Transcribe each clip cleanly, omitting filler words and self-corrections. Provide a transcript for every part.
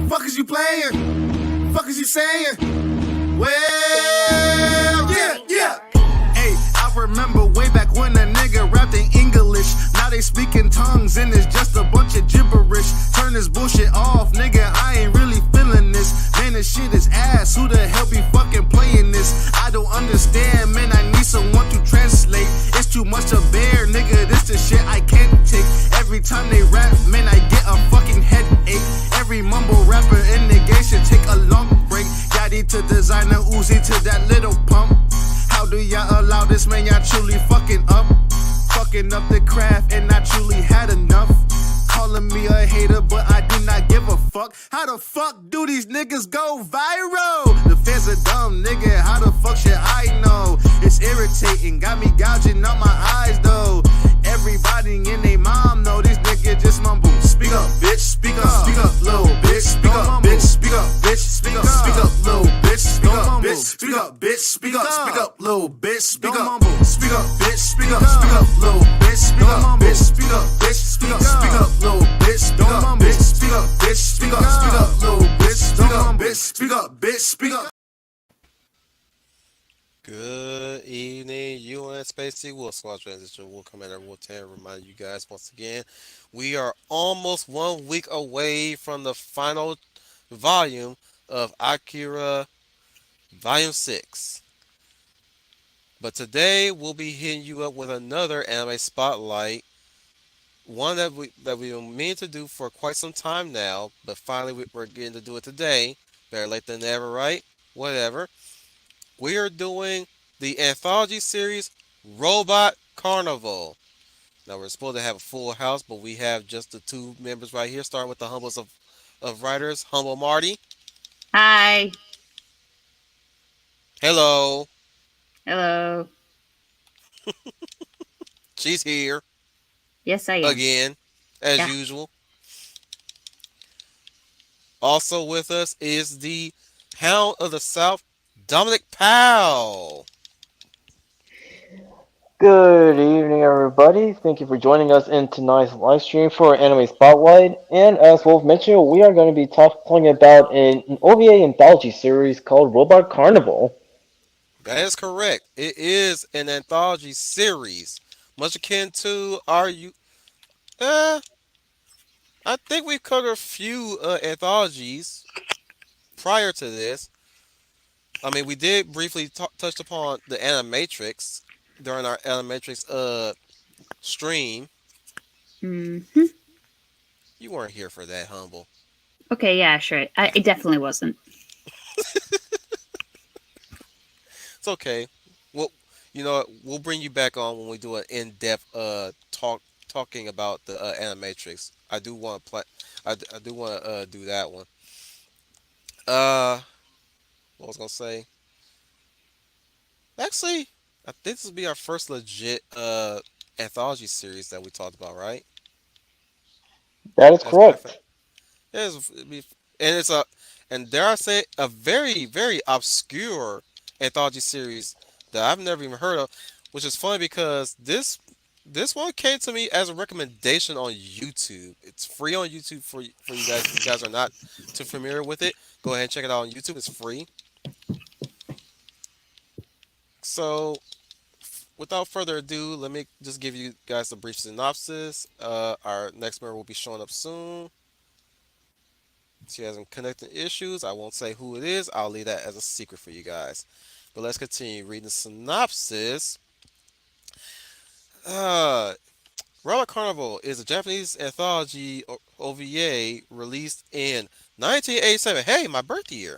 Fuck is you playing? Fuck is you saying? Well, yeah. Hey, I remember way back when a nigga rapped in English. Now they speak in tongues and it's just a bunch of gibberish. Turn this bullshit off, nigga, I ain't really feeling this. Man, this shit is ass, who the hell be fucking playing this? I don't understand, man, I need someone to translate. It's too much to bear, nigga, this the shit I can't take. Every time they rap, man, I get a fucking headache. Every mumble rapper in the game should take a long break. Yachty to designer, Uzi to that little pump. How do y'all allow this, man? Y'all truly fucking up. Fucking up the craft, and I truly had enough. Calling me a hater, but I do not give a fuck. How the fuck do these niggas go viral? The fans are dumb, nigga. How the fuck should I know? It's irritating, got me gouging out my eyes, though. Everybody and they mom know these niggas just mumble. Speak up, bitch. Speak up, little bitch. Speak up, bitch. Speak up, bitch. Speak up, little bitch. Speak up, bitch. Speak up, bitch. Speak up, little bitch. Speak up, bitch. Speak up, little bitch. Speak up, bitch. Speak up, bitch. Speak up, little bitch. Speak up, bitch. Speak up, bitch. Speak up, little bitch. Speak up, bitch. Speak up, bitch. Speak up. Good evening, UN Space Sea Wolf Squad Transition. Wolf Commander Wolf 10. Remind you guys once again, we are almost 1 week away from the final volume of Akira Volume 6. But today we'll be hitting you up with another anime spotlight. One that we've been meaning to do for quite some time now, but finally we're getting to do it today. Better late than never, right? Whatever. We are doing the anthology series Robot Carnival. Now we're supposed to have a full house, but we have just the two members right here, starting with the humblest of writers, Humble Marty. Hi. Hello. Hello. She's here Yes, I am. again, as Yeah. usual. Also with us is the Hound of the South, Dominic Powell. Good evening, everybody. Thank you for joining us in tonight's live stream for Anime Spotlight. And as Wolf mentioned, we are going to be talking about an OVA anthology series called Robot Carnival. That is correct. It is an anthology series, much akin to Are You? Uh, I think we've covered a few anthologies prior to this. I mean, we did briefly touch upon the Animatrix during our Animatrix stream. Hmm. You weren't here for that, humble. Okay, yeah, sure. I definitely wasn't. It's okay. Well, you know what? We'll bring you back on when we do an in-depth talking about the Animatrix. I do want to play. I do want to do that one. Uh, what was I gonna say? Actually, I think this will be our first legit anthology series that we talked about, right? That is As a matter of fact, correct. yeah, and it's a and dare I say a very obscure anthology series that I've never even heard of, which is funny because this one came to me as a recommendation on YouTube. It's free on YouTube for you guys. If you guys are not too familiar with it, go ahead and check it out on YouTube. It's free. So without further ado, let me just give you guys a brief synopsis. Our next member will be showing up soon. She has some connecting issues. I won't say who it is. I'll leave that as a secret for you guys. But let's continue reading the synopsis. Uh, Relic Carnival is a Japanese anthology OVA released in 1987. Hey, my birth year.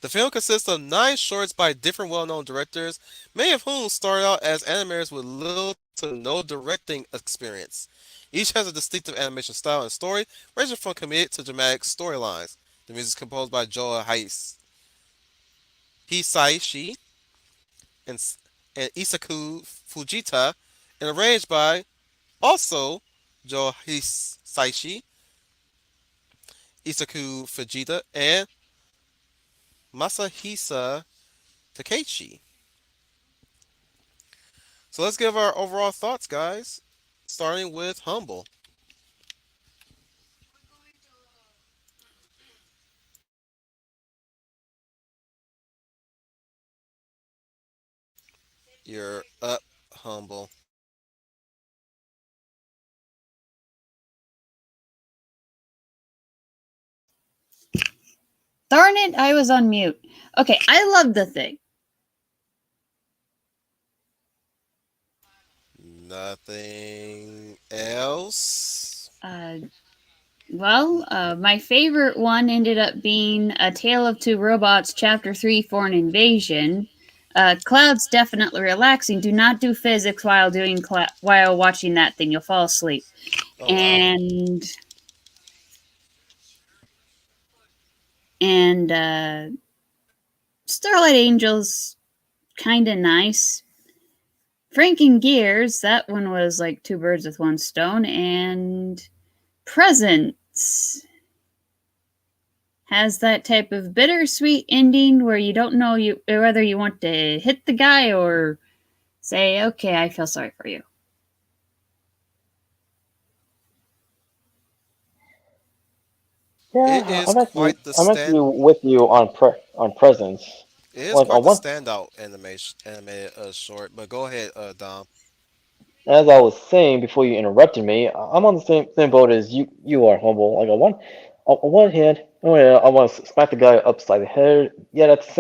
The film consists of 9 shorts by different well-known directors, many of whom started out as animators with little to no directing experience. Each has a distinctive animation style and story, ranging from comedic to dramatic storylines. The music is composed by Joe Hisaishi and, and Isaku Fujita, and arranged by also Joe Hisaishi, Isaku Fujita, and Masahisa Takeichi. So let's give our overall thoughts, guys. Starting with Humble. You're up, humble. Darn it, I was on mute. Okay, I love the thing. Nothing else. My favorite one ended up being A Tale of Two Robots, Chapter 3 for an Invasion. Cloud's definitely relaxing. Do not do physics while while watching that thing. You'll fall asleep. Oh wow. And and Starlight Angels, kind of nice. Franken Gears, that one was like two birds with one stone. And Presents has that type of bittersweet ending where you don't know whether you want to hit the guy or say, "Okay, I feel sorry for you." It Yeah, is quite the I'm actually stand. with you on presence. It is Like quite on the one standout animation animated short. But go ahead, Dom. as I was saying before you interrupted me, I'm on the same boat as you are, humble. Like on one hand, I want to smack the guy upside the head. Yet at the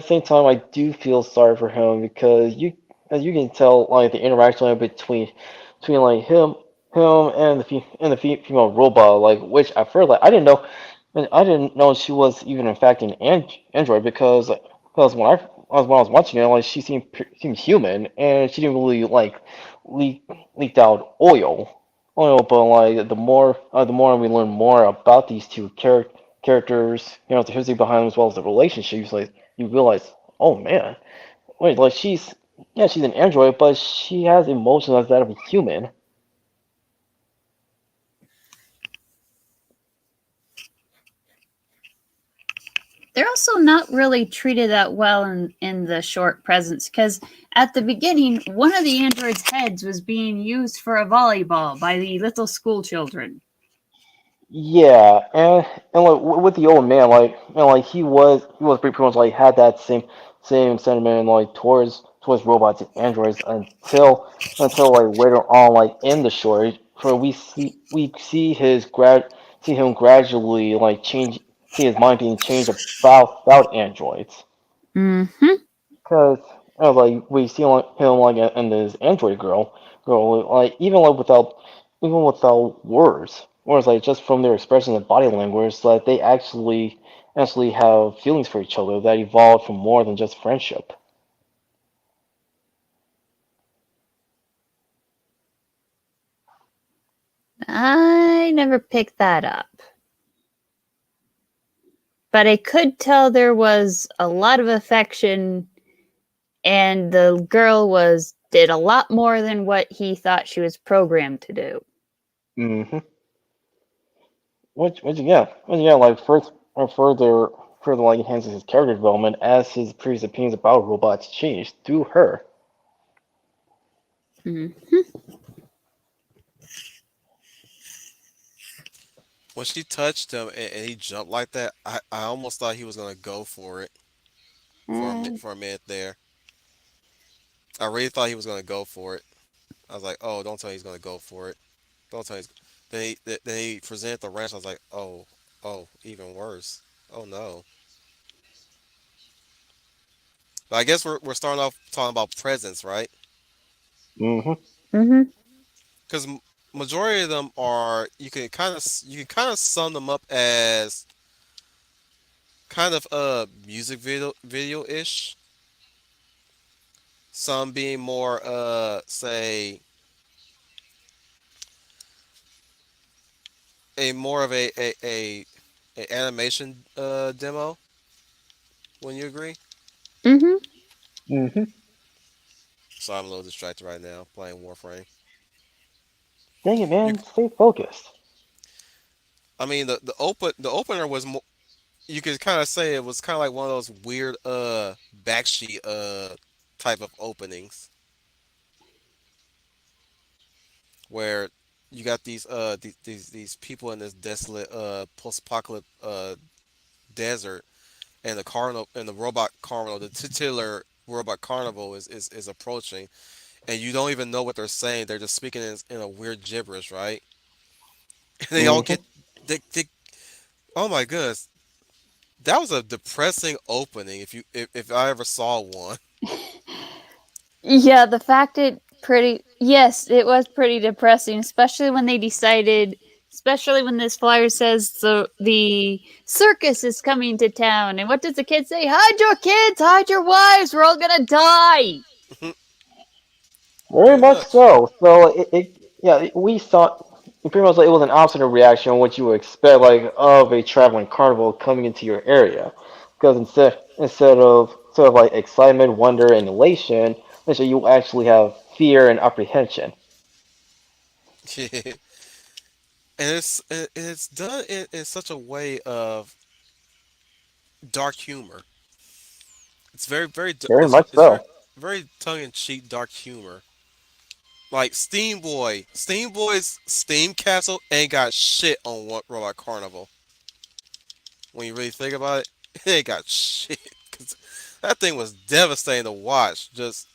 same time, I do feel sorry for him because as you can tell, like the interaction between like him and female robot, like which at first like I didn't know she was even in fact an android because when I was watching it, like seemed human and she didn't really like leaked out oil. But like the more we learn more about these two characters, the history behind them as well as the relationships, like you realize, oh man, wait, like she's an android, but she has emotions as that of a human. They're also not really treated that well in the short presents because at the beginning, one of the androids' heads was being used for a volleyball by the little school children. Yeah, and like with the old man, like like he was pretty much like had that same sentiment like towards robots and androids until like later on like in the story, where we see him gradually like change, see his mind being changed about androids. Mm-hmm. Because like we see like, him like and this android girl like even without words like just from their expression and body language, that they actually have feelings for each other that evolved from more than just friendship. I never picked that up. But I could tell there was a lot of affection, and the girl did a lot more than what he thought she was programmed to do. Mm-hmm. Which yeah, like first or further like enhances his character development as his previous opinions about robots changed through her. Mm-hmm. When she touched him and he jumped like that, I almost thought he was gonna go for it for a minute there. I really thought he was gonna go for it. I was like, oh, don't tell me he's gonna go for it. Don't tell me. Then he presented the wrench. I was like, oh, even worse. Oh no. But I guess we're starting off talking about presents, right? Mm-hmm. Mm-hmm. Because majority of them are you can kind of sum them up as kind of music video ish. Some being more say a more of a animation demo. Wouldn't you agree? Mm-hmm. Mm-hmm. So I'm a little distracted right now playing Warframe. Dang it, You, man, stay focused. I mean the opener was more. You could kind of say it was kind of like one of those weird backsheet type of openings where you got these people in this desolate post-apocalyptic desert, and the robot Carnival, the titular Robot Carnival is approaching, and you don't even know what they're saying. They're just speaking in a weird gibberish, right? And they all get Hmm. they oh my goodness, that was a depressing opening. If I ever saw one. Yeah, the fact it pretty yes, it was pretty depressing, especially when they decided, especially when this flyer says the circus is coming to town. And what does the kid say? Hide your kids, hide your wives, we're all gonna die. Very Pretty much much. so. So yeah, we saw pretty much like it was an opposite reaction of what you would expect like of a traveling carnival coming into your area, because instead of like excitement, wonder, and elation, instead you actually have fear and apprehension. and it's done in such a way of dark humor. It's Very much it's so. very tongue in cheek dark humor. Like Steam Boy's Steam Castle ain't got shit on what Robot Carnival. When you really think about it, it ain't got shit. 'Cause that thing was devastating to watch. Just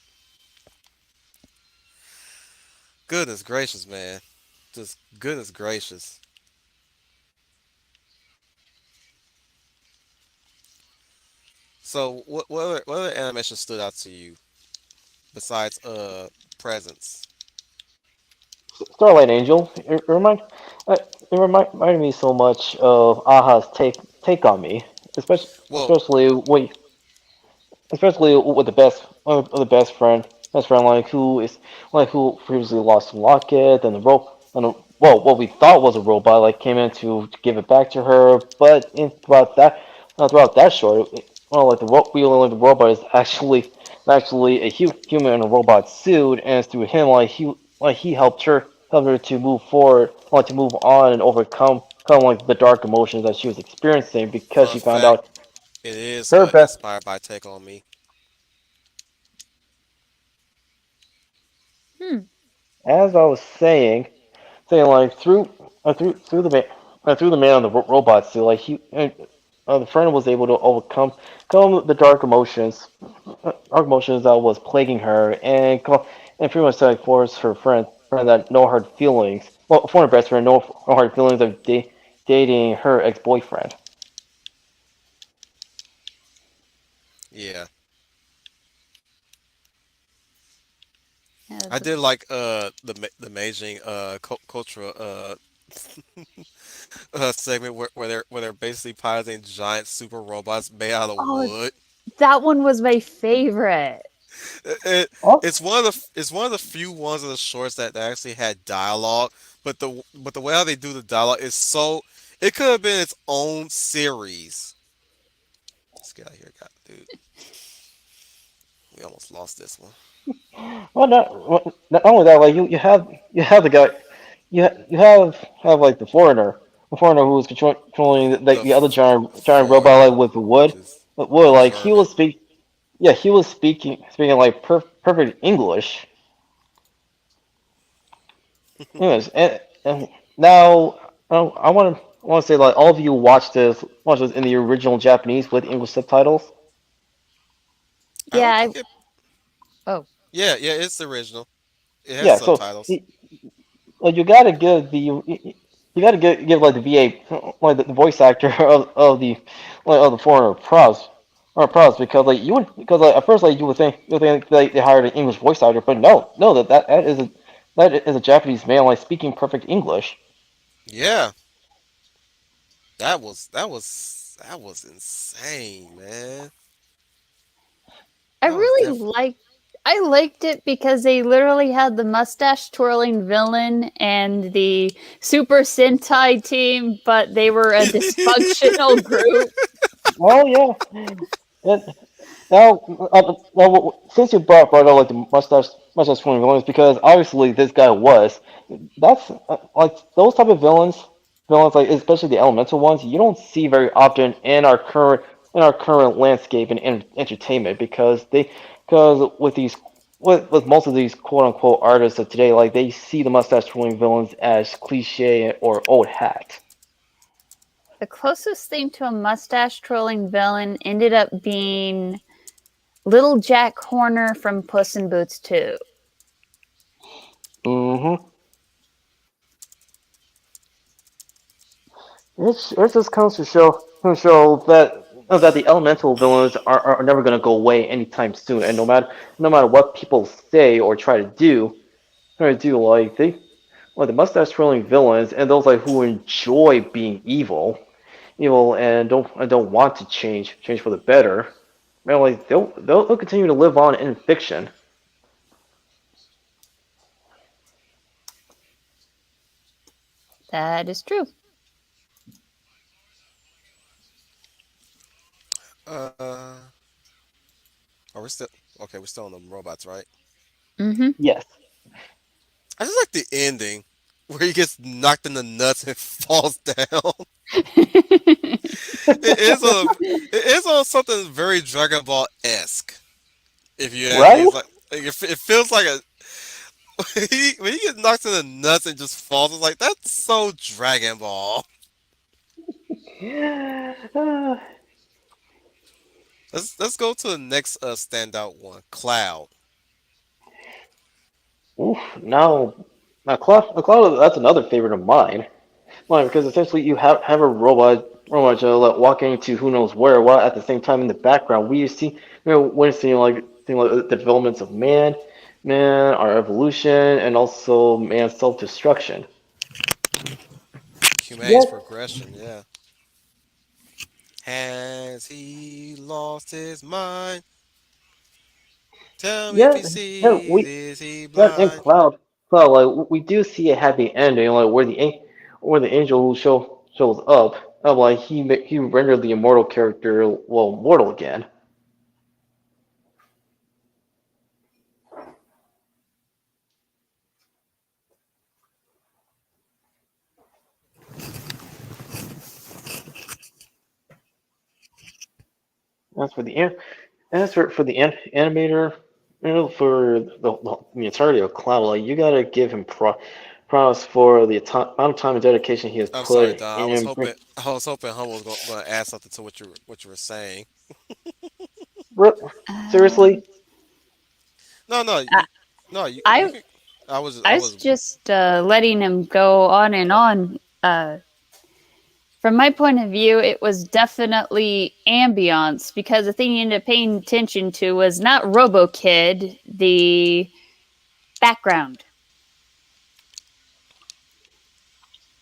goodness gracious, man. Just goodness gracious. So what other animation stood out to you besides presence? Starlight Angel. Uh, it reminded me so much of Aha's take on me, especially Well, especially when especially with the best friend like who previously lost Locket, and the well, what we thought was a robot like came in to give it back to her, but throughout that short, well, like we learned the robot is actually a human in a robot suit, and it's through him like he helped her to move forward, like to move on and overcome like the dark emotions that she was experiencing because fun she found fact, out it is her best. inspired by Take on Me. Hmm. As I was saying like through the man on the robot suit, like the friend was able to overcome the dark emotions that was plaguing her, and pretty much like force her friend that no hard feelings, well, for her best friend, no hard feelings of dating her ex boyfriend. Yeah, Yeah, I that's a, did like the amazing cultural segment where they're basically piloting giant super robots made out of oh, wood. that one was my favorite. It, Oh, it's one of the few ones of the shorts that actually had dialogue, but the way how they do the dialogue is so it could have been its own series. Let's get out of here, God, dude. We almost lost this one. not only that, like you have the guy, you have like the foreigner who was controlling the other giant robot like Foreigner, with the wood, just with wood. the Like he German. was yeah, he was speaking like perfect English. Anyways, and now I want to say like all of you watch this in the original Japanese with English subtitles. I Yeah, don't think it. oh, Yeah, it's the original. It has Yeah, so subtitles. well, you gotta give like the VA like the voice actor of the foreigner props because like you would because like at first like you would think like they hired an English voice actor, but no, that is a Japanese man like speaking perfect English. Yeah, that was insane, man. I That was really def. liked it because they literally had the mustache twirling villain and the Super Sentai team, but they were a dysfunctional group. Oh yeah, and now since you brought up like the mustache twirling villains because obviously this guy was that's like those type of villains like especially the elemental ones you don't see very often in our current landscape and entertainment because with most of these quote unquote artists of today like they see the mustache twirling villains as cliche or old hat. The closest thing to a mustache twirling villain ended up being Little Jack Horner from Puss in Boots 2. Mm-hmm. It just comes to show that the elemental villains are never going to go away anytime soon, and no matter what people say or try to do like the mustache twirling villains and those like who enjoy being evil and don't want to change for the better. Man, like they'll continue to live on in fiction. That is true. Uh, are we still okay? We're still on the robots, right? Mm-hmm. Yes. I just like the ending where he gets knocked in the nuts and falls down. It is a it is on something very Dragon Ball esque. If you ask me, Right? it feels like a when he gets knocked in the nuts and just falls. It's like that's so Dragon Ball. Let's go to the next standout one, Cloud. Oof. Now, Cloud, that's another favorite of mine. Why? Because essentially you have a robot like, walking to who knows where, while at the same time in the background we see witnessing like the developments of our evolution, and also man's self-destruction. Humanity's Yet, progression. Yeah. Has he lost his mind? Tell me if he yet, yet sees, we is he yet in blind? Cloud, like we do see a happy ending, like where the angel who shows up, like he rendered the immortal character mortal again. That's for the As for the animator, for the entirety of Cloud, like you gotta give him props for the amount of time and dedication he has I'm sorry, put Don. in. I was hoping Humble was going to add something to what you were saying. um, Seriously, No, no, I, no. You I can. I I was was. just letting him go on and on. From my point of view, it was definitely ambiance because the thing you ended up paying attention to was not RoboKid, the background.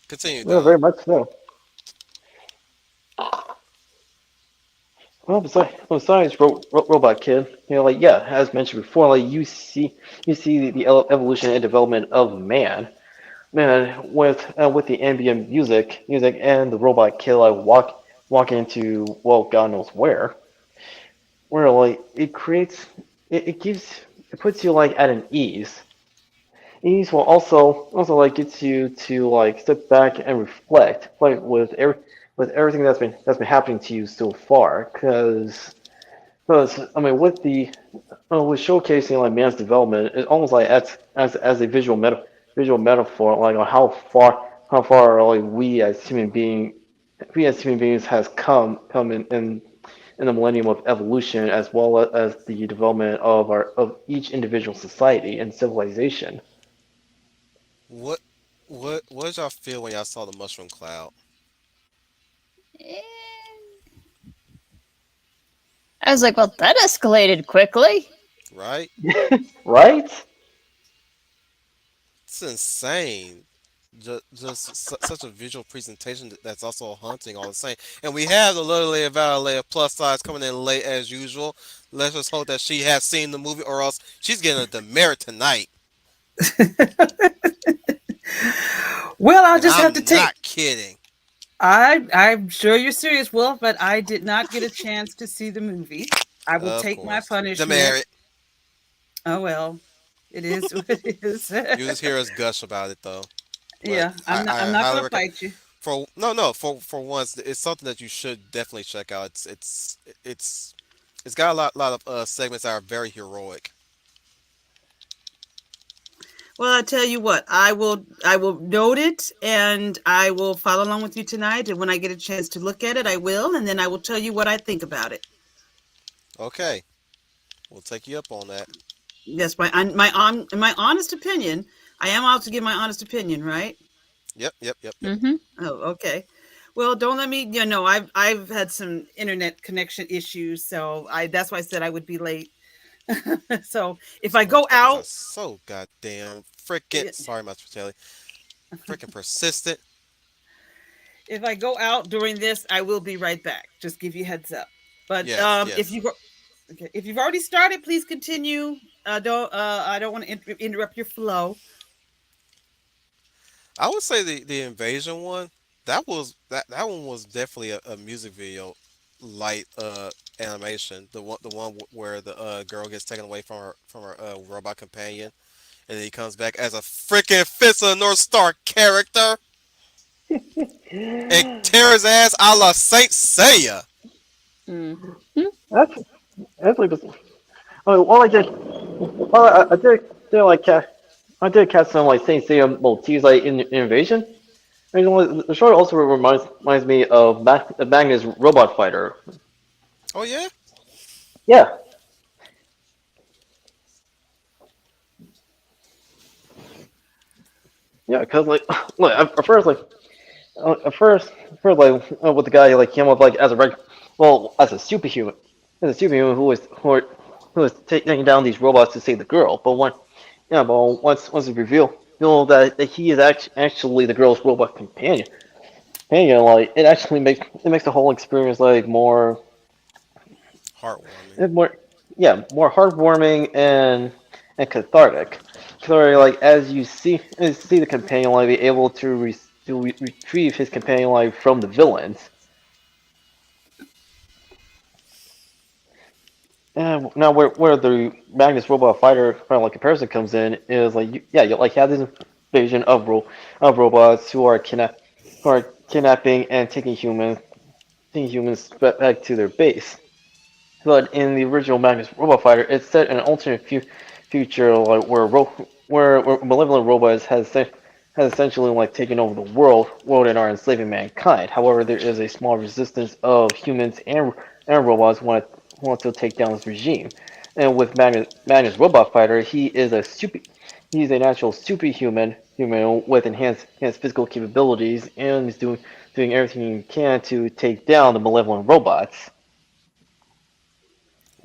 Continue, yeah, Don. very much so. Well, besides Robot Kid, like yeah, as mentioned before, like you see the evolution and development of man, with the ambient music and the Robot Kid like walking into God knows where like it puts you like at an ease will also like gets you to like step back and reflect like with everything that's been happening to you so far, because I mean with showcasing like man's development, it's almost like as a visual metaphor, like on how far like we as human beings has come in the millennium of evolution, as well as the development of each individual society and civilization. What what did y'all feel when y'all saw the mushroom cloud? I was like, well, that escalated quickly. Right? Right? It's insane. Such a visual presentation that's also haunting all the same. And we have the little Leia Valley plus size coming in late as usual. Let's just hope that she has seen the movie, or else she's getting a demerit tonight. Well, I'll And just have to I'm take. not kidding. I'm sure you're serious, Wolf, but I did not get a chance to see the movie. I will Of take my course. punishment. Demerit. Oh well, it is what it is. You just hear us gush about it though. But Yeah, I'm I not highly gonna recommend fight you. for no for once it's something that you should definitely check out. It's it's got a lot of segments that are very heroic. Well, I tell you what, I will note it and I will follow along with you tonight. And when I get a chance to look at it, I will, and then I will tell you what I think about it. Okay. We'll take you up on that. Yes, my honest opinion. I am out to give my honest opinion, right? Yep, yep, yep, yep. Mm-hmm. Oh, okay. Well, don't let me. You know, I've had some internet connection issues, so I that's why I said I would be late. So if These I go motherfuckers are out, so goddamn frickin' yeah, sorry, Master Fratelli. Frickin' persistent. if I go out during this, I will be right back. Just give you a heads up. But Yes, if yes. you okay, if you've already started, please continue. Don't I don't want to interrupt your flow. I would say the invasion one. That one was definitely a music video light animation. The one where the girl gets taken away from her robot companion, and then he comes back as a freaking Fist of the North Star character and tears ass a la Saint Seiya. Mm-hmm. That's actually just. Oh, well, I did. Well, I did like I did catch some like Saint Seiya motifs like in Invasion. I mean, well, the short also reminds me of Magnus Robot Fighter. Oh yeah. Yeah, yeah, because like, look, at first like at first like with the guy like came up like as a as a superhuman, who was taking down these robots to save the girl. But once it's revealed, that he is actually the girl's robot companion. Like it makes the whole experience like Heartwarming. more more heartwarming and cathartic. So like as you see the companion like be able to retrieve his companion like from the villains. And now where the Magnus Robot Fighter kind of like comparison comes in is like you like have this invasion of robots who are kidnapping and taking humans back to their base. But in the original Magnus Robot Fighter, it's set in an alternate future like where malevolent robots has essentially like taken over the world and are enslaving mankind. However, there is a small resistance of humans and robots want to take down this regime. And with Magnus Robot Fighter, he's a natural human with enhanced physical capabilities and is doing everything he can to take down the malevolent robots.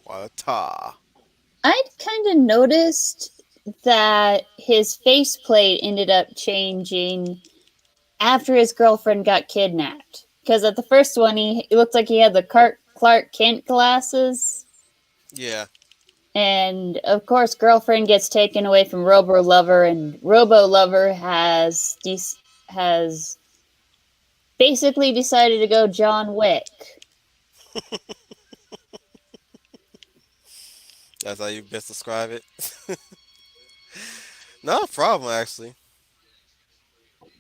Wata. I'd kind of noticed that his faceplate ended up changing after his girlfriend got kidnapped. Because at the first one, it looked like he had the Clark Kent glasses. Yeah. And of course, girlfriend gets taken away from Robo Lover, and Robo Lover has basically decided to go John Wick. That's how you best describe it. No problem, actually.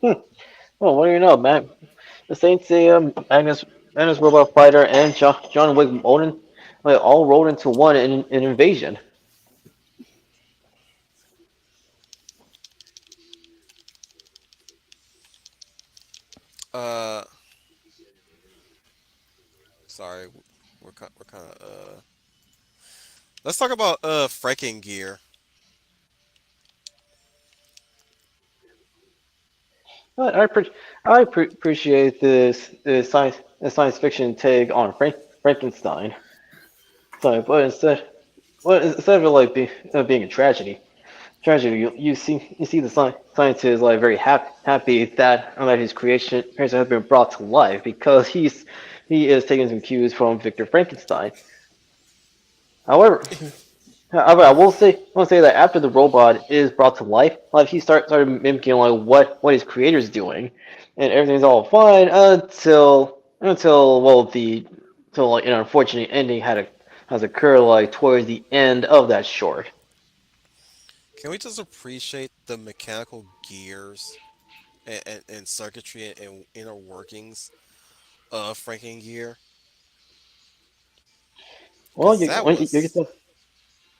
Hmm. Well, what do you know, man? The Saints say Magnus Robot Fighter and John Wick Odin like all rolled into one in Invasion. Uh, sorry, we're kind of Let's talk about freaking gear. I, appreciate the science fiction take on Frankenstein. So, but instead of like being a tragedy, you see the scientist like very happy that his creation has been brought to life because he is taking some cues from Victor Frankenstein. However, I will say that after the robot is brought to life, like he started mimicking like what his creator's doing, and everything's all fine until well the until like an unfortunate ending has occurred like towards the end of that short. Can we just appreciate the mechanical gears and circuitry and inner workings of freaking gear? Well, Because that was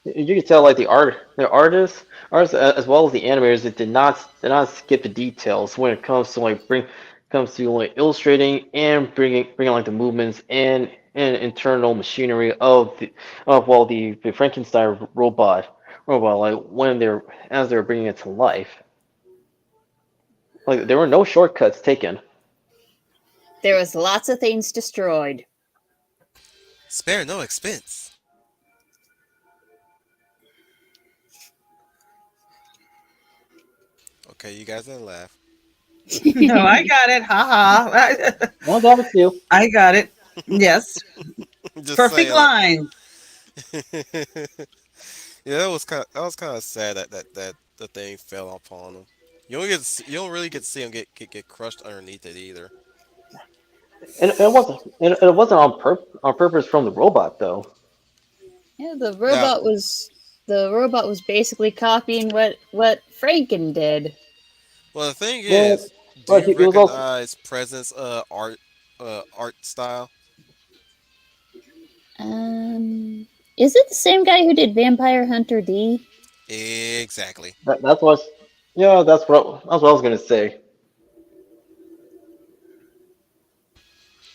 you can tell like the artists as well as the animators that did not skip the details when it comes to like illustrating and bringing like the movements internal machinery of well the Frankenstein robot like when they're as they're bringing it to life. Like there were no shortcuts taken. There was lots of things destroyed. Spare no expense. Okay, you guys didn't laugh. No, I got it. Ha ha. I got it too. I got it. Yes. Just Perfect saying, like, line. yeah, that was kind of sad that the thing fell upon him. You don't really get to see him get crushed underneath it either. And it wasn't on purpose from the robot though. Yeah, Now, the robot was basically copying what Franken did. well, the thing Yeah, is, do but you it was also recognize Presence art style? Um, is it the same guy who did Vampire Hunter D? Exactly. that's what yeah that's what I was gonna say.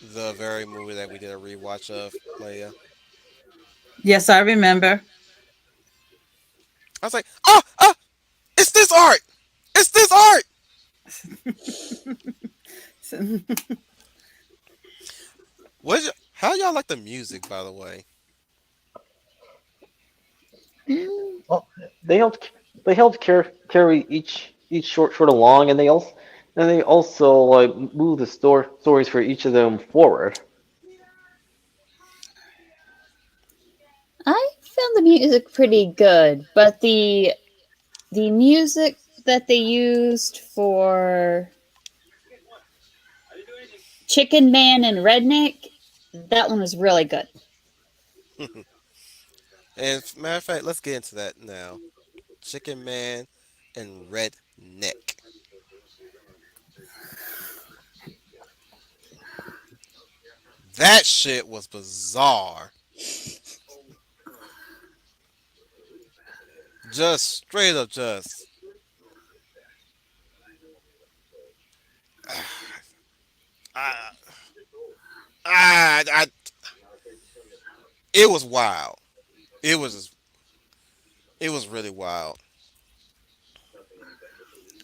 The very movie that we did a rewatch of, Leia. Yes, I remember. I was like, it's this art! It's this art! How y'all like the music, by the way? Mm, Well, they helped carry each short along, and they also like move the stories for each of them forward. I found the music pretty good, but the music that they used for Chicken Man and Redneck, that one was really good. And matter of fact, let's get into that now. Chicken Man and Red Neck. That shit was bizarre. Just straight up, just I, I, it was wild. It was it was really wild.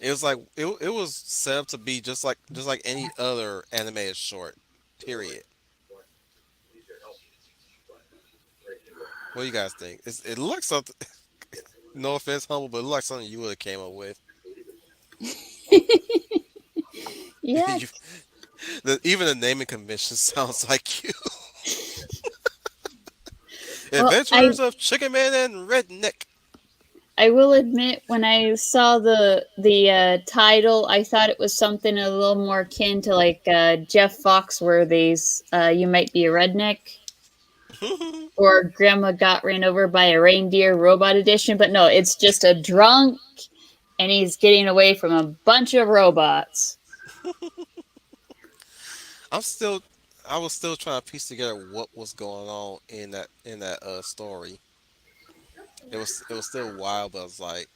It was like it was set up to be just like any other animated short. Period. What do you guys think? It looks something. No offense, humble, but it looks like something you would have came up with. Yeah, you, even the naming convention sounds like you. well, Adventures of Chicken Man and Redneck. I will admit when I saw the title, I thought it was something a little more akin to like Jeff Foxworthy's "You Might Be a Redneck" or "Grandma Got Ran Over by a Reindeer" Robot Edition, but no, it's just a drunk and he's getting away from a bunch of robots. I'm still, I was still trying to piece together what was going on in that story. It was still wild, but I was like,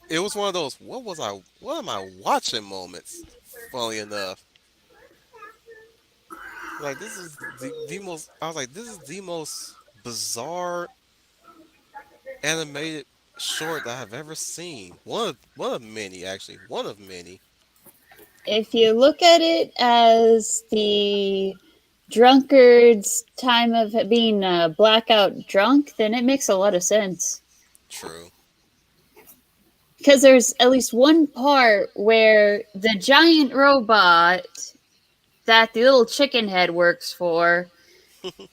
it was one of those what am I watching moments. Funny enough, like this is the most. I was like, this is the most bizarre animated short that I've ever seen. One of many, actually, one of many. If you look at it as the drunkard's time of being blackout drunk, then it makes a lot of sense. True. Because there's at least one part where the giant robot that the little chicken head works for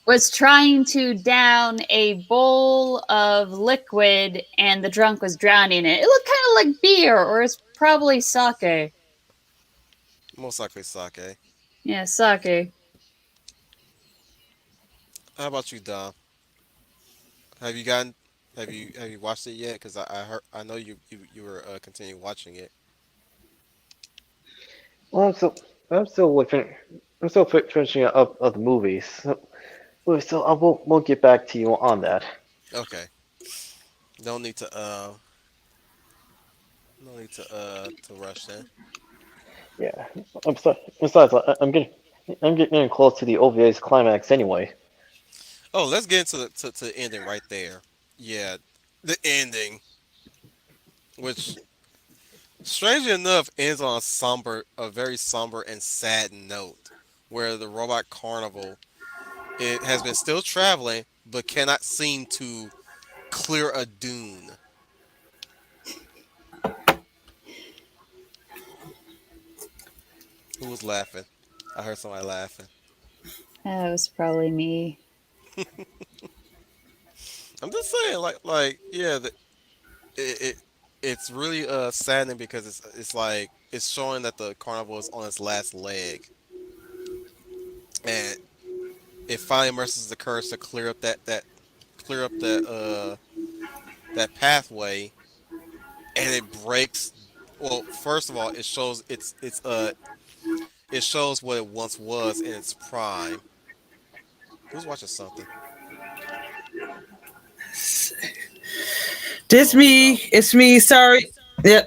was trying to down a bowl of liquid and the drunk was drowning in it. It looked kind of like beer, or it's probably sake. Most likely sake. Yeah, sake. How about you, Dom? Have you gotten have you watched it yet? Because I heard I know you were continuing watching it. Well, I'm still like I'm still finishing up of the movies. So I will we'll get back to you on that. Okay. No need to no need to rush then. Yeah. Besides, I'm getting I'm getting close to the OVA's climax anyway. Oh, let's get into to the ending right there. Yeah, the ending, which strangely enough ends on a very somber and sad note, where the robot carnival it has been still traveling but cannot seem to clear a dune. Who was laughing? I heard somebody laughing. That was probably me. I'm just saying, yeah, it, it it's really saddening because it's like it's showing that the carnival is on its last leg, and it finally immerses the courage to clear up that pathway, and it breaks. Well, first of all, it shows what it once was in its prime. Who's watching something? It's Oh, he's me. out. It's me. Sorry. Yeah.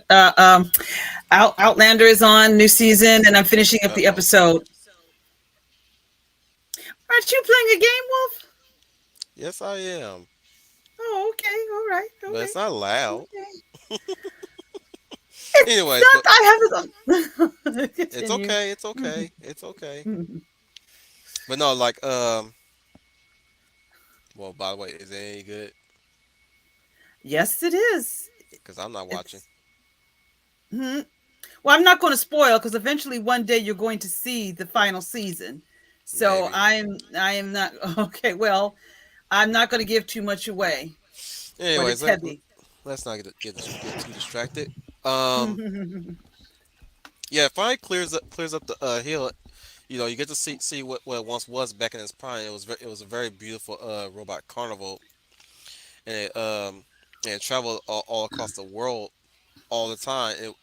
Outlander is on new season, and I'm finishing up Uh the oh. episode. Aren't you playing a game, Wolf? Yes, I am, Oh, okay. All right. but it's Okay. not loud. Okay. It's Anyways, not. but I have it on. it's Continue. okay. It's okay. It's okay. But no, well, by the way, is it any good? Yes, it is. Because I'm not watching. It's. Mhm. Well, I'm not going to spoil because eventually one day you're going to see the final season. So Maybe. I am not okay. Well, I'm not going to give too much away, but Anyways, it's heavy. let's not get too distracted. Um, yeah, it finally clears up the hill. You know, you get to see what it once was back in its prime. It was a very beautiful robot carnival, and it traveled all across the world all the time. And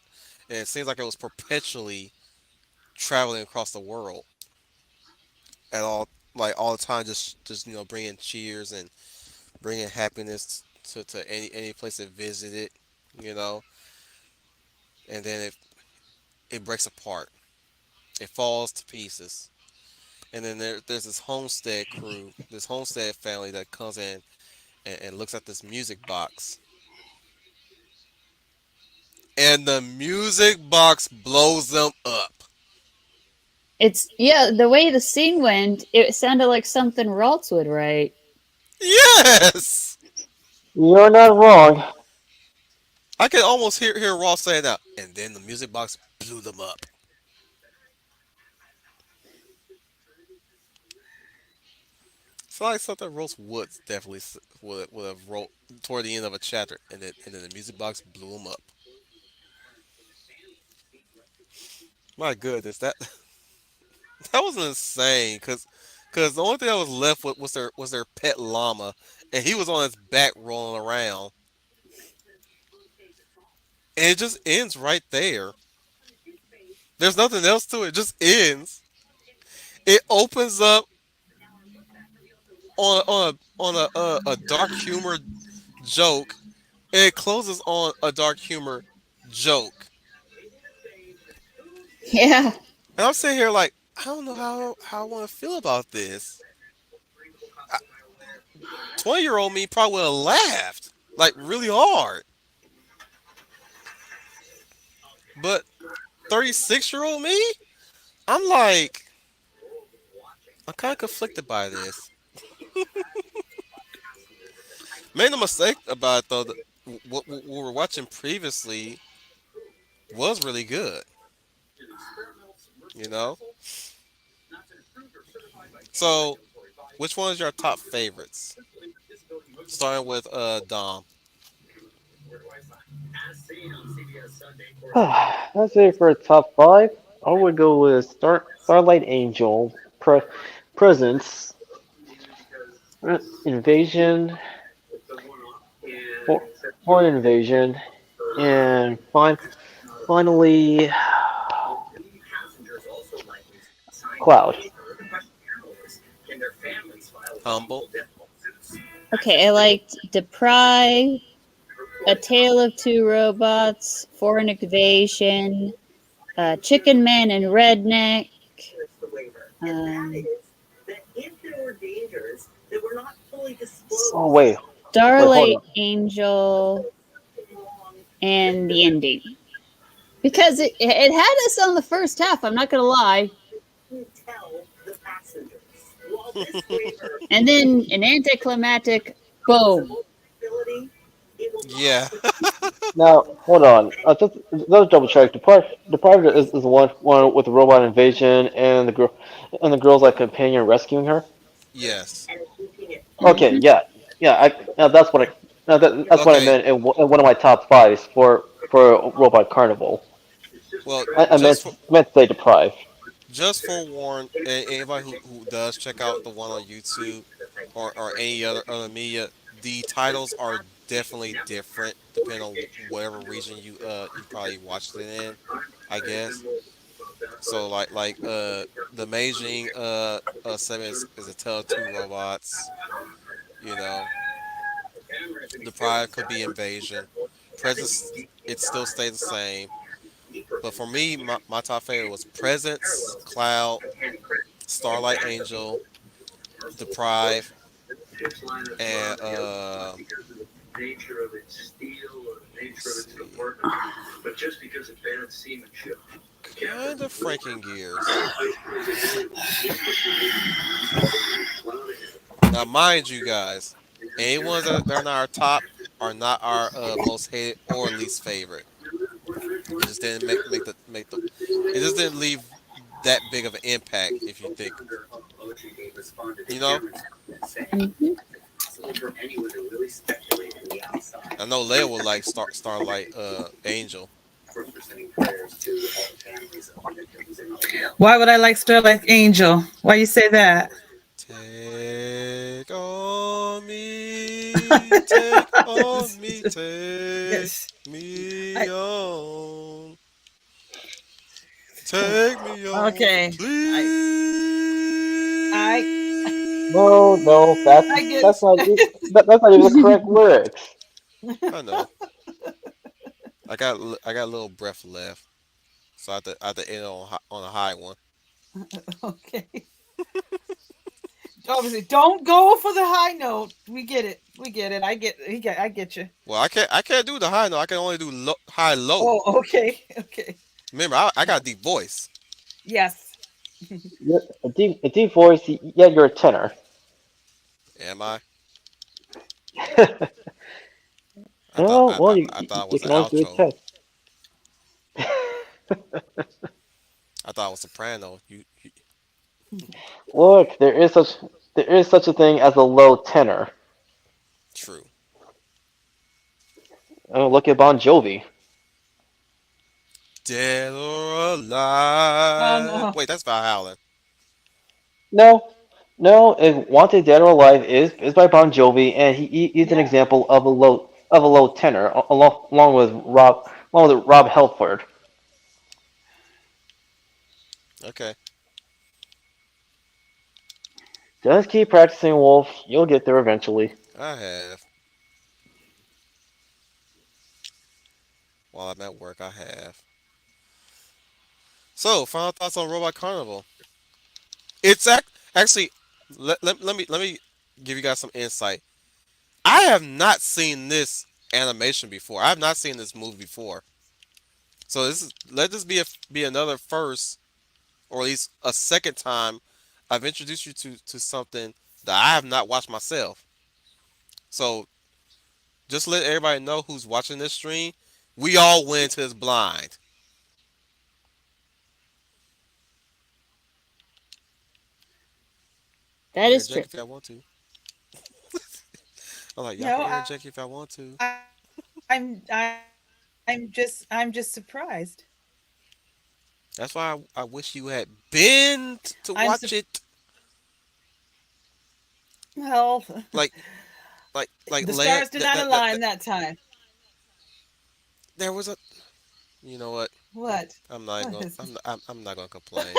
it seems like it was perpetually traveling across the world at all the time, just bringing cheers and bringing happiness to any place it visited. You know, and then it breaks apart. It falls to pieces. And then there's this homestead crew, this homestead family that comes in and looks at this music box. And the music box blows them up. It's yeah, the way the scene went, it sounded like something Ralts would write. Yes! You're not wrong. I can almost hear Ross saying that. And then the music box blew them up. It's like something Ross would definitely would have wrote toward the end of a chapter. And then the music box blew them up. My goodness, that was insane. Cause the only thing that was left was their pet llama, and he was on his back rolling around, and it just ends right there. There's nothing else to it. It just ends. It opens up on a dark humor joke, and it closes on a dark humor joke. Yeah. And I'm sitting here like I don't know how I want to feel about this. 20-year-old me probably would have laughed like really hard, but 36-year-old me, I'm like I'm kind of conflicted by this. Made no mistake about it though. What we were watching previously was really good. You know. So, which one is your top favorites? Starting with Dom. Let's say for top five, I would go with Starlight Angel, Presence, Invasion, For- Foreign Invasion, and finally Cloud. Humble. Okay, I liked Deprive, A Tale of Two Robots, Foreign Invasion, Chicken Man and Redneck, Um, Oh wait, hold Starlight on. Angel and the ending. Because it had us on the first half, I'm not going to lie. And then an anticlimactic boom. Yeah. Now hold on. Just let's double check. Deprived is the one with the robot invasion and the girl's like companion rescuing her. Yes. Okay, Mhm. yeah. Now that's what that's what I Okay. meant in one of my top fives for Robot Carnival. Well, I meant to say deprived. just forewarn anybody who does check out the one on YouTube or any other media, the titles are definitely different depending on whatever region you probably watched it in, I guess. So the Beijing segment is a tale of two robots. You know, the prior could be invasion. Presence it still stays the same. But for me, my top favorite was Presence, Cloud, Starlight Angel, Deprive, and let's see, kind of Franken Gears. Now, mind you guys, any ones that are not our top are not our most hated or least favorite. It just didn't make the. It just didn't leave that big of an impact. If you think, you know, Mhm. I know Leia would like Starlight Angel. Why would I like Starlight Angel? Why you say that? Take on me, take on me, take Yes. me I on, take me on, okay. I No, no, I get that's not that's not even the correct lyrics. I know. I got a little breath left, so I have to end on a high one. okay. Obviously, don't go for the high note. We get it. We get it. I get you. Well, I can't do the high note. I can only do high low. Oh, okay. Okay. Remember, I got a deep voice. Yes. You're a deep voice. Yeah, you're a tenor. Am I? Oh well, I thought it you was the can always do a outro. test. I thought it was soprano. Look, there is such a thing as a low tenor. True. Oh, look at Bon Jovi. Dead or Oh alive. no. Wait, that's Van Halen. No, no. If Wanted Dead or Alive is by Bon Jovi, and he's an Yeah. example of a low tenor, along with Rob Halford. Okay, Just keep practicing, Wolf. You'll get there eventually. I have. While I'm at work, I have. So, final thoughts on Robot Carnival. It's actually let me give you guys some insight. I have not seen this animation before. I have not seen this movie before. So let this be another first, or at least a second time I've introduced you to something that I have not watched myself. So just let everybody know who's watching this stream. We all went into this blind. That is true. Interject if y'all want to. I'm like, y'all No, can interject if y'all want to. I'm just surprised. That's why I wish you had been to I'm watch su- it. well, Like like the Leia. stars did not align that time. There was a. You know what? What? I'm not even What gonna. is I'm not gonna complain.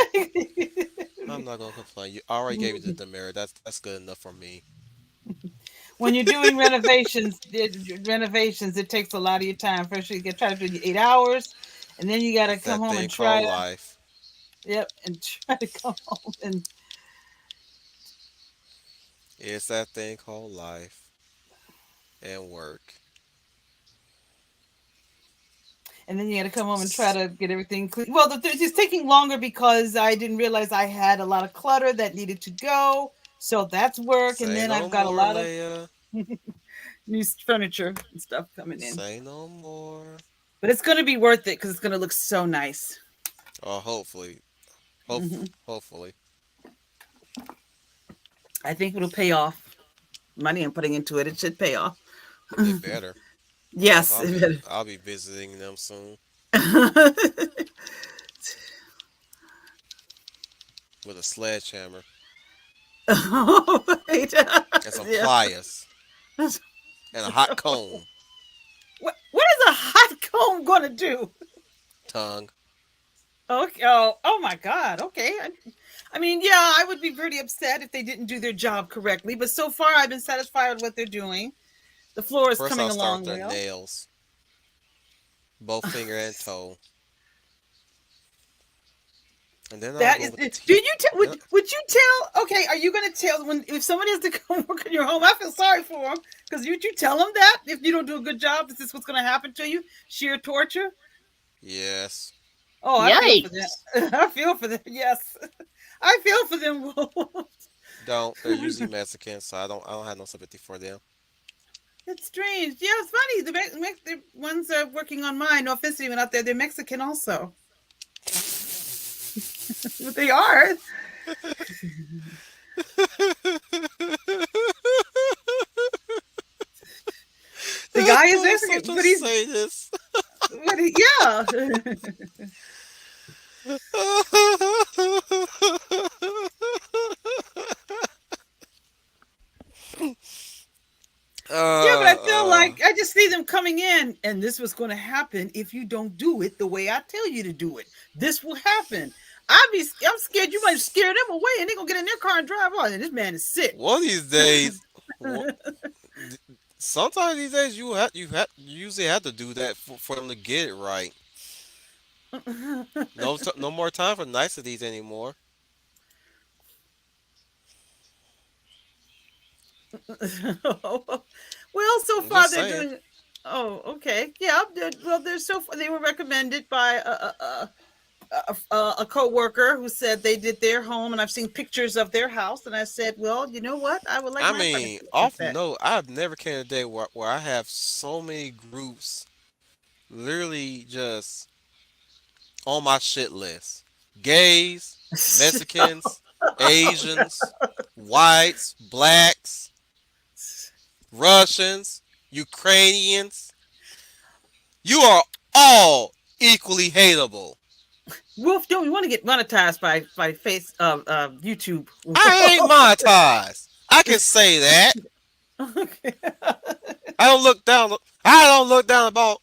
I'm not gonna complain. You I already gave you the demerit. That's good enough for me. when you're doing renovations, it takes a lot of your time. First, you get try to do your 8 hours, and then you got to come That home thing and try called to. life. Yep, and try to come home It's that thing called life and work. and then you got to come home and try to get everything clean. Well, it's taking longer because I didn't realize I had a lot of clutter that needed to go. So that's work, and Say then no I've got a more, lot of Leia. new furniture and stuff coming in. Say no more. But it's going to be worth it because it's going to look so nice. Hopefully, Hmm hopefully, I think it'll pay off. Money I'm putting into it, it should pay off. it better. Or else Yes. I'll be visiting them soon with a sledgehammer Oh, wait. and some Yeah. pliers and a hot comb. What is a hot comb going to do? Tongue. Okay. Oh my God. Okay. I mean, yeah, I would be pretty upset if they didn't do their job correctly. But so far, I've been satisfied with what they're doing. The floor is First, I'll coming start with along their well. nails, both finger and toe, and then I'll That go is. with the Did teeth. you tell? Would you tell? Okay, are you going to tell when if somebody has to come work in your home? I feel sorry for them because would you tell them that if you don't do a good job, this is what's going to happen to you? Sheer torture. Yes. Oh, I feel for that. Yikes. I feel for them. Yes, I feel for them wolves. Don't. They're usually Mexican, so I don't have no sympathy for them. It's strange. Yeah, it's funny. The ones that are working on mine, no offense to anyone out there, they're Mexican also. But they are. The guy is Such Mexican, a but he's sadist. yeah. Yeah, but I feel uh, like I just see them coming in, and this was going to happen if you don't do it the way I tell you to do it. This will happen. I'm scared you might scare them away, and they're gonna get in their car and drive on. And this man is sick. one of these days, sometimes these days you usually have to do that for them to get it right. No more time for niceties anymore. Well, so I'm far just they're saying. doing. Oh, okay, yeah. Well, they're so far, they were recommended by a co-worker who said they did their home, and I've seen pictures of their house, and I said, well, you know what? I would like I my mean, furniture like off that. note, I've never came a day where I have so many groups literally just on my shit list. Gays, Mexicans, Asians, whites, blacks, Russians, Ukrainians. You are all equally hateable. Wolf, don't you want to get monetized by face YouTube? I ain't monetized. I can say that. Okay. I don't look down. I don't look down about.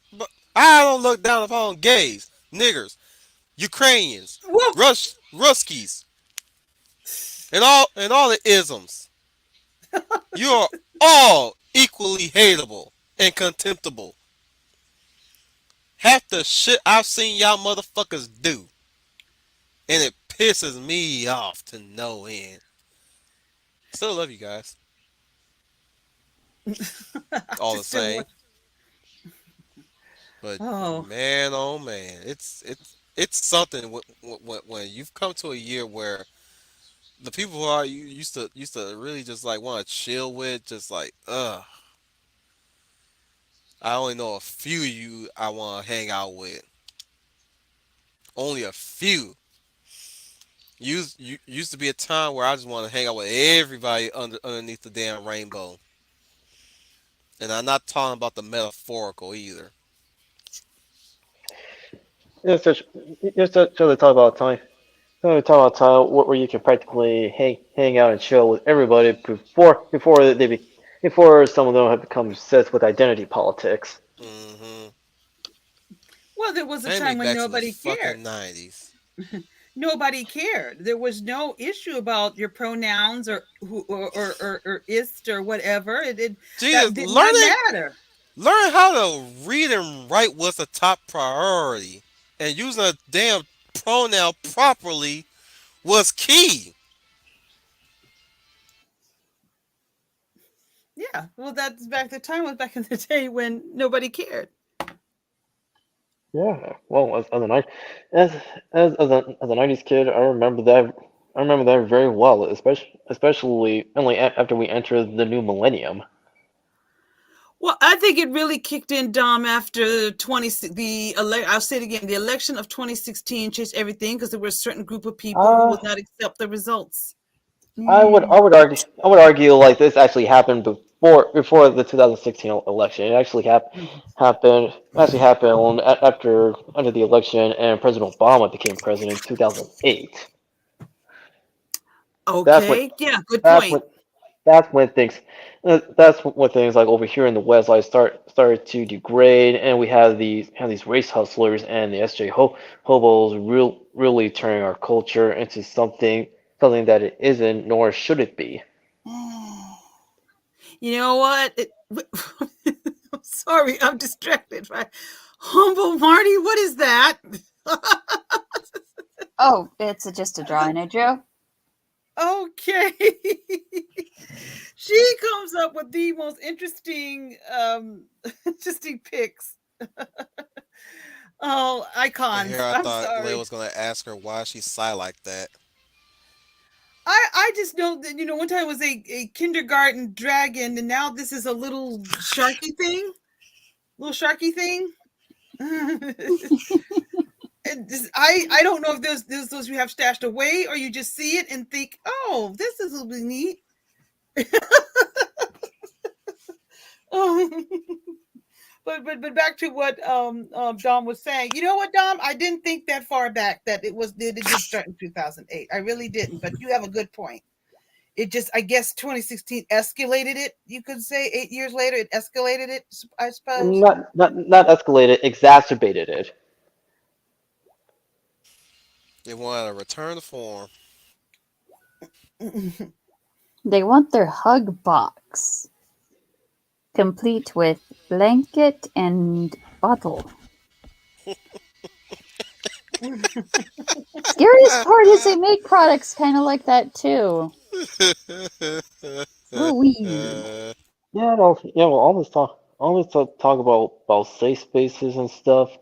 I don't look down upon gays, niggers, Ukrainians, Wolf. Ruskies, and all the isms. You are all equally hateable and contemptible. Half the shit I've seen y'all motherfuckers do, and it pisses me off to no end. Still love you guys, all the Just didn't same. want. But Oh, man, oh man, it's something when you've come to a year where the people who are you used to really just like want to chill with, just like I only know a few of you I want to hang out with. Only a few. Used to be a time where I just want to hang out with everybody underneath the damn rainbow, and I'm not talking about the metaphorical either. It's such, it's such a talk about time. We talk about time where you can practically hang out and chill with everybody before some of them have become obsessed with identity politics. Mm-hmm. well, there was a Take me time when back to the nobody cared. fucking '90s. Nobody cared. There was no issue about your pronouns or who or ist or whatever. That Jesus, did not matter. learning how to read and write was a top priority, and using a damn pronoun properly was key. Yeah, well, that's back. The time was back in the day when nobody cared. Yeah, well, as as a '90s kid, I remember that. I remember that very well, especially only after we entered the new millennium. Well, I think it really kicked in, Dom, after I'll say it again. The election of 2016 changed everything because there were a certain group of people who Uh, would not accept the results. Mm. I would argue like this actually happened before the 2016 election. It actually happened after the election and President Obama became president in 2008. That's when Okay, yeah, good that's point. when that's when things like over here in the West like started to degrade, and we have these race hustlers and the hobos really turning our culture into something that it isn't, nor should it be. You know what? I'm sorry, I'm distracted. Right? Humble Marty, what is that? Oh, it's just a drawing I drew. Okay. She comes up with the most interesting interesting pics. Oh, And here icons. I I'm thought Leia sorry. was gonna ask her why she sighed like that. I just know that one time it was a kindergarten dragon, and now this is a little sharky thing. I don't know if there's those you have stashed away, or you just see it and think, oh, this is a little bit neat. But back to what Dom was saying. You know what, Dom? I didn't think that far back that it did start in 2008. I really didn't. But you have a good point. It just, I guess, 2016 escalated it. You could say 8 years later it escalated it. I suppose. Not escalated, exacerbated it. They wanted a return to form. They want their hug box, complete with blanket and bottle. Scariest part is they make products kind of like that too. Ooh-wee. Yeah, well, all this talk about safe spaces and stuff.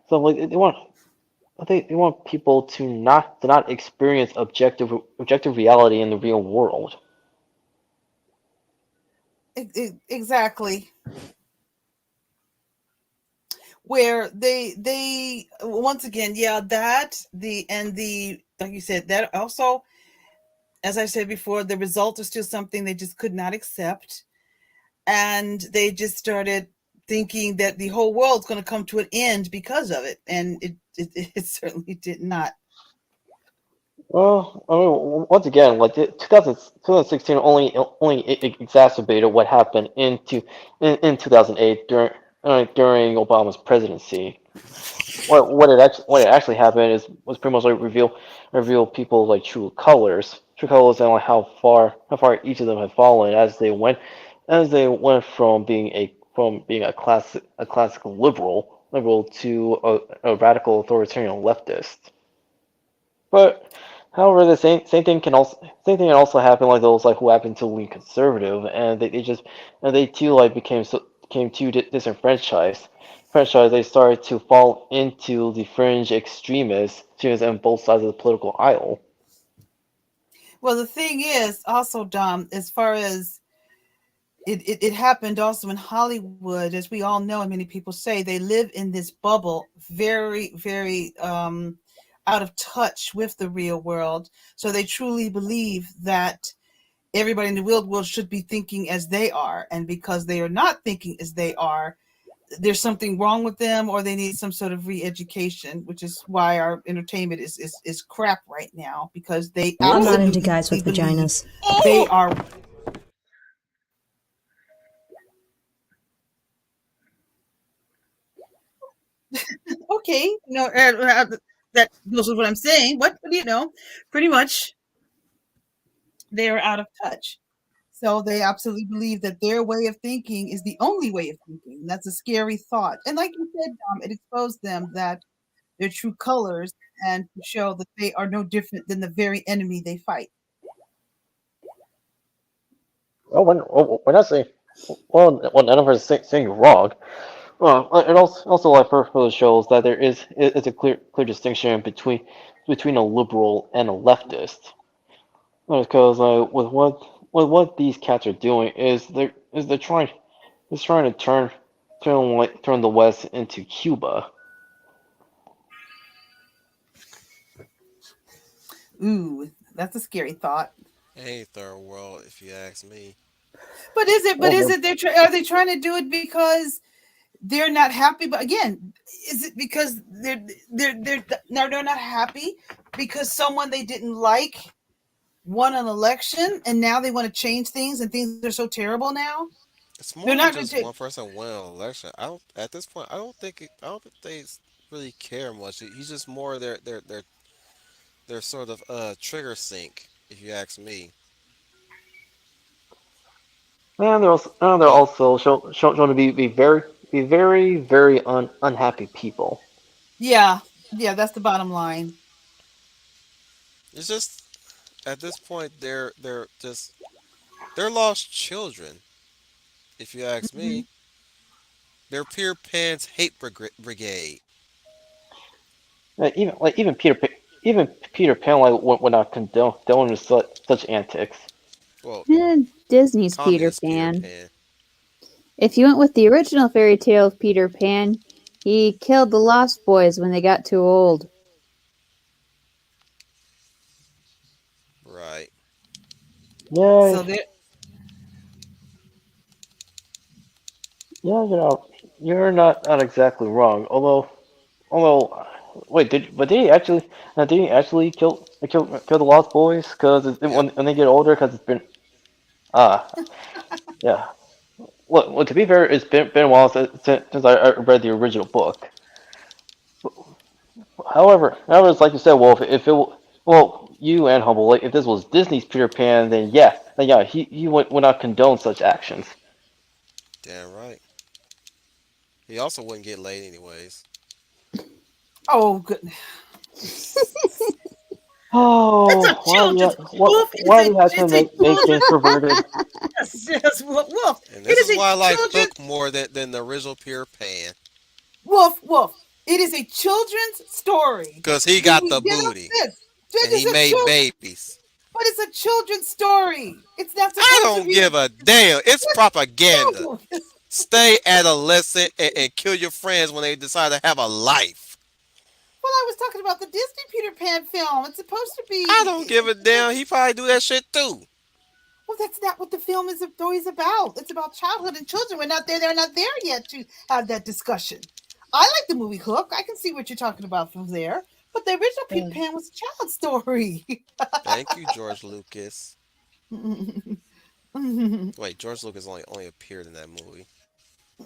So like they want people to not experience objective reality in the real world. Exactly. Where they once again, yeah, that the like you said, that also, as I said before, the result is still something they just could not accept, and they just started thinking that the whole world's going to come to an end because of it, and it certainly did not. Well, I mean, once again, like 2016 only exacerbated what happened in 2008 during Obama's presidency. What it actually happened was pretty much like reveal people like true colors, and like how far each of them had fallen as they went from being a classic liberal to a radical authoritarian leftist. But however, the same thing can also happen like those like who happen to lean conservative, and they too like became too disenfranchised. They started to fall into the fringe extremists on both sides of the political aisle. Well, the thing is also, Dom, as far as it happened also in Hollywood, as we all know, and many people say, they live in this bubble, very, very out of touch with the real world. So they truly believe that everybody in the real world should be thinking as they are, and because they are not thinking as they are, there's something wrong with them, or they need some sort of re-education, which is why our entertainment is crap right now, because they I'm Yeah, not into absolutely guys with believe vaginas. they are okay. That goes with what I'm saying. What do you know? Pretty much, they are out of touch. So they absolutely believe that their way of thinking is the only way of thinking. And that's a scary thought. And like you said, Dom, it exposed them that their true colors and to show that they are no different than the very enemy they fight. Well, when I say, well, none of us saying you're wrong. Well, it also like further shows that there is a clear distinction between a liberal and a leftist. Because with what these cats are doing is they're trying to turn the West into Cuba. Ooh, that's a scary thought. Hey, third world, if you ask me. But is it? But Well, is it? Are they trying to do it because they're not happy? But again, is it because they're not happy because someone they didn't like won an election and now they want to change things and things are so terrible now? It's They're more than not going just to. one person winning an election. I don't. At this point, I don't think they really care much. He's just more their sort of trigger sync, if you ask me. and they're But also shown to be very unhappy people. Yeah, yeah, that's the bottom line. it's just at this point they're lost children, if you ask Mhm. me. They're Peter Pan's hate brigade. Even Peter Pan would not condone such antics. Well, Disney's Peter communist Peter Pan. Pan. If you went with the original fairy tale of Peter Pan, he killed the Lost Boys when they got too old. Right. Yeah, So they yeah, you're not exactly wrong. Although, wait, did he actually kill the Lost Boys? Because Yep. when they get older, because it's been ah yeah. Well, to be fair, it's been a while since I read the original book. However, it's like you said, Wolf. Well, you and Humble, like, if this was Disney's Peter Pan, then yeah, he would not condone such actions. Damn right. He also wouldn't get laid anyways. oh good. It's a Oh, children's wolf. It is why do you have to it's a make things children's perverted? yes, wolf. And It this is is a why I like children's Hook more than the original Peter Pan. wolf. It is a children's story. Because he We got we the get up booty. this. And It he is a made child, babies. but it's a children's story. It's not I supposed to don't be. give a damn. It's propaganda. No. Stay adolescent and kill your friends when they decide to have a life. Well, I was talking about the Disney Peter Pan film. It's supposed to I don't be. give a damn. He probably do that shit too. Well, that's not what the film is always about. It's about childhood and children. We're not there. They're not there yet to have that discussion. I like the movie Hook. I can see what you're talking about from there. But the original Peter Pan was a child story. Thank you, George Lucas. Wait, George Lucas only appeared in that movie.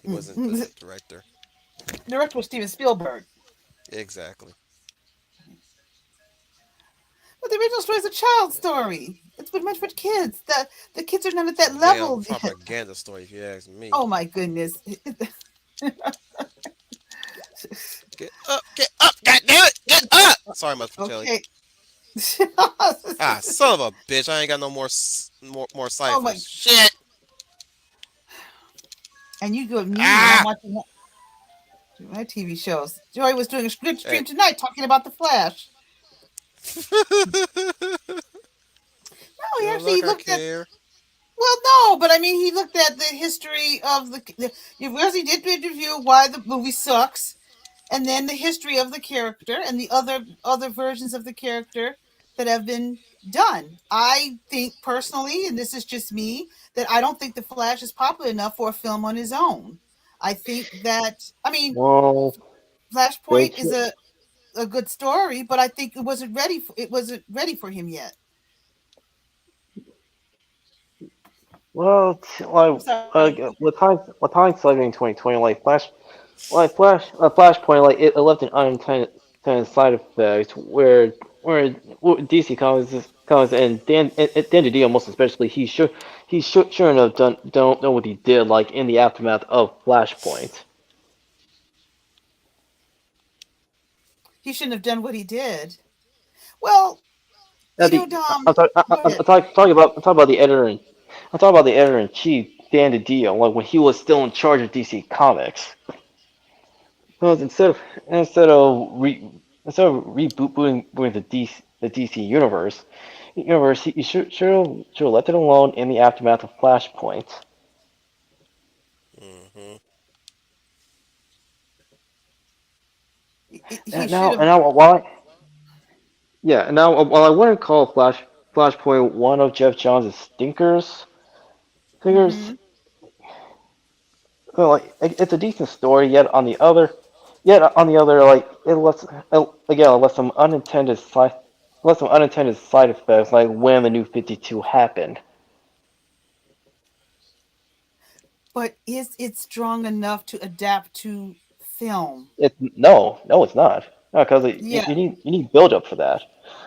He wasn't the The director. director was Steven Spielberg. Exactly. But the original story is a child story. It's been meant for kids. The kids are not at It's that a damn level yet. propaganda story, if you ask me. Oh my goodness. Get up, god damn it, get up! Sorry, Miss Pacelli. Okay. Ah, son of a bitch! I ain't got no more Oh my! ciphers. Shit! And you go muted when I'm Ah! watching my TV shows. Joy was doing a script Hey. stream tonight talking about the Flash. No, he Well, actually look, I looked at. care. Well, no, but I mean, he looked at the history of he did interview why the movie sucks, and then the history of the character and the other versions of the character that have been done. I think personally, and this is just me, that I don't think the Flash is popular enough for a film on his own. I think that I mean Well, they Flashpoint is ch- a good story, but I think it wasn't ready for him yet. well, I'm sorry. with hindsight in 2020, Flashpoint, it left an unintended side effect where DC Comics and Dan DiDio most especially shouldn't have done what he did like in the aftermath of Flashpoint. He shouldn't have done what he did. Well, I'm Dom, talking. go ahead. I'm talking about the editor. I'm talking about the editor in chief, Dan DiDio, like when he was still in charge of DC Comics. Because instead of rebooting the DC universe, he should have left it alone in the aftermath of Flashpoint. Hmm. He And should now, have. while I wouldn't call Flashpoint one of Jeff Johns' stinkers, Hmm. well, like it's a decent story. Yet on the other, like it lets some unintended side effects, like when the New 52 happened. But is it strong enough to adapt to film? No, it's not. No, because Yeah. you need build up for that.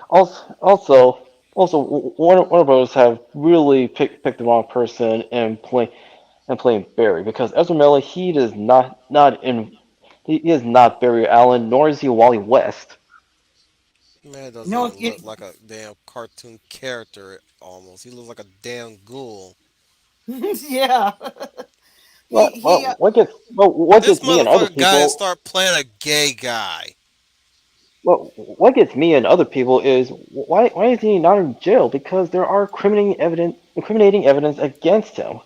Also, Warner Bros. Have really picked the wrong person and playing Barry, because Ezra Miller, he is not Barry Allen, nor is he Wally West. Man doesn't No. even look like a damn cartoon character almost. He looks like a damn ghoul. Yeah. He What This gets me and other motherfucker guy people start playing a gay guy. what gets me and other people is why is he not in jail? Because there are incriminating evidence against him.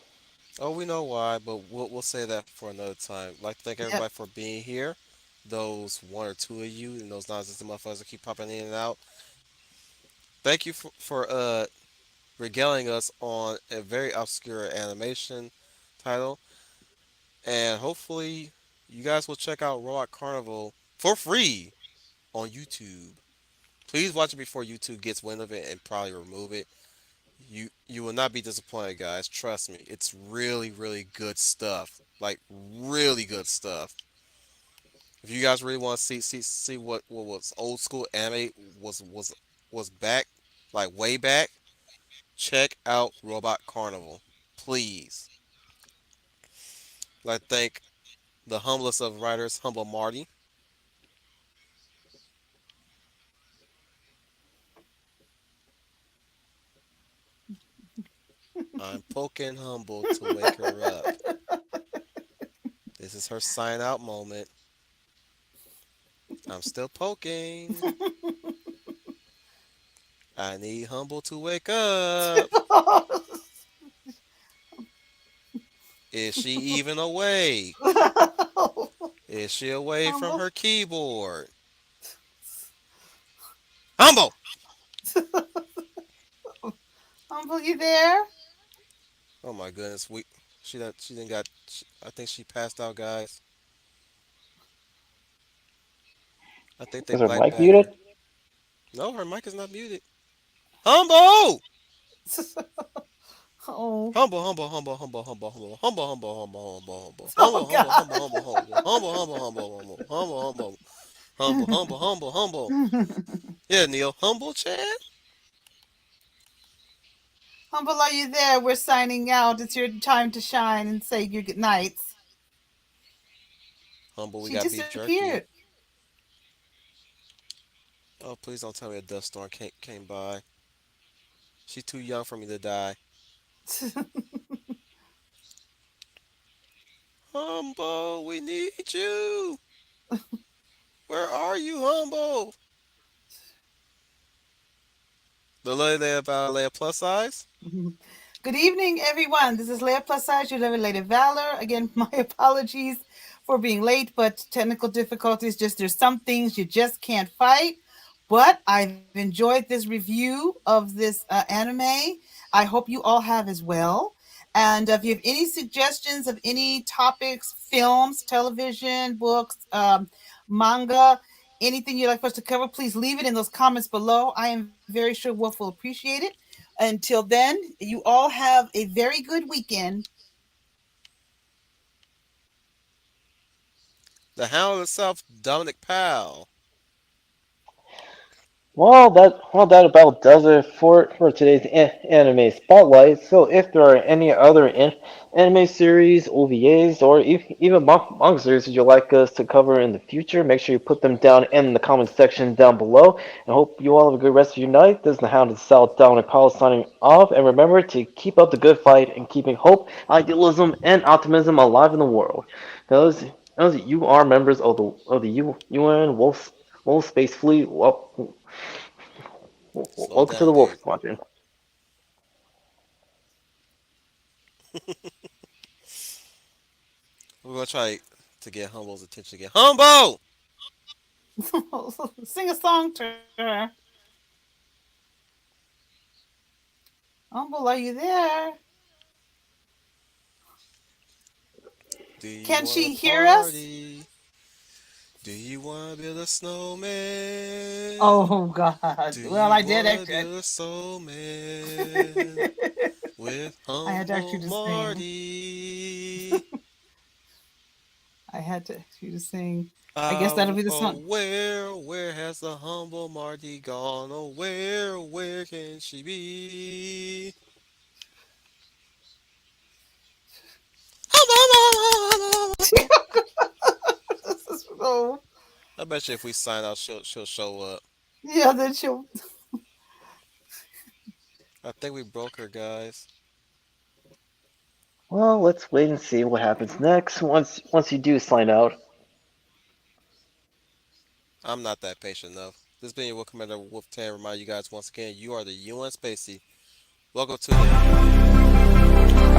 Oh, we know why, but we'll say that for another time. I'd like to thank Yeah. everybody for being here. Those one or two of you and those non-existent motherfuckers that keep popping in and out. Thank you for regaling us on a very obscure animation title, and hopefully you guys will check out Robot Carnival for free on YouTube. Please watch it before YouTube gets wind of it and probably remove it. You will not be disappointed, guys. Trust me. It's really really good stuff. Like really good stuff. If you guys really want to see what was old school anime was back, like way back, check out Robot Carnival. Please. I thank the humblest of writers, Humble Marty. I'm poking Humble to wake her up. This is her sign out moment. I'm still poking. I need Humble to wake up. Is she even awake? Is she away from Humble, her keyboard? Humble! Humble, you there? Oh my goodness, she didn't got. I think she passed out, guys. I think they Is her black mic bagged her. muted? No, her mic is not muted. Humble! Oh, Humble, humble, humble, humble, humble, humble, humble, humble, humble, humble, oh humble, humble, humble, God. humble, humble, humble, humble, humble, humble, humble, humble, humble, humble, humble. Yeah, Neil, humble, Chad. Humble, are you there? We're signing out. It's your time to shine and say your good nights. Humble, we She got beef jerky. disappeared. Oh, please don't tell me a dust storm came by. She's too young for me to die. Humble, we need you. Where are you, Humble? The lady about Leia plus size. Good evening, everyone. This is Leah Plus Size, your lovely Lady Valor. Again, my apologies for being late, but technical difficulties. Just there's some things you just can't fight. But I've enjoyed this review of this anime. I hope you all have as well. And if you have any suggestions of any topics, films, television, books, manga, anything you'd like for us to cover, please leave it in those comments below. I am very sure Wolf will appreciate it. Until then, you all have a very good weekend. The Hound itself, Dominic Powell. That about does it for today's anime spotlight. So if there are any other anime series, OVAs, or even manga series that you'd like us to cover in the future, make sure you put them down in the comment section down below. And hope you all have a good rest of your night. This is the Hound of South Down and Kyle signing off. And remember to keep up the good fight and keeping hope, idealism, and optimism alive in the world. Those you are members of the UN Wolf Space Fleet. Slow Welcome to the down, Wolf dude. Squadron. We're gonna try to get Humble's attention again. Humble! Sing a song to her. Humble, are you there? Do you Can wanna she hear us? party? Do you wanna build a snowman? Oh God! Do Well, you I did wanna actually. build a snowman with I had to ask you Humble to sing. Marty? I had to ask you to sing. I guess that'll Oh, be the oh, song. where has the Humble Marty gone? Oh, where can she be? Oh, I bet you if we sign out, she'll show up. yeah, then she'll. I think we broke her, guys. Well, let's wait and see what happens next once you do sign out. I'm not that patient enough. This being your Will Commander Wolf 10, remind you guys once again, you are the UN Spacey. Welcome to the.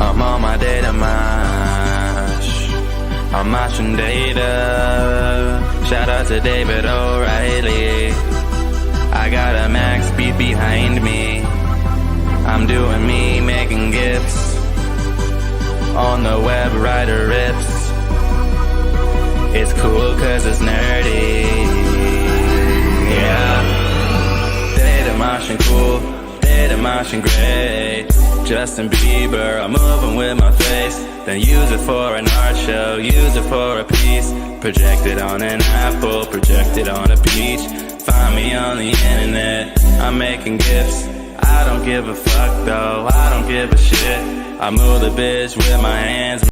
I'm on my data mash. I'm mashing data. Shout out to David O'Reilly. I got a max beat behind me. I'm doing me, making gifts. On the web, writer rips. It's cool cause it's nerdy. Yeah. Data mashing cool. Data mashing great. Justin Bieber, I'm moving with my face. Then use it for an art show, use it for a piece. Project it on an apple, project it on a peach. Find me on the internet, I'm making gifts. I don't give a fuck though, I don't give a shit. I move the bitch with my hands.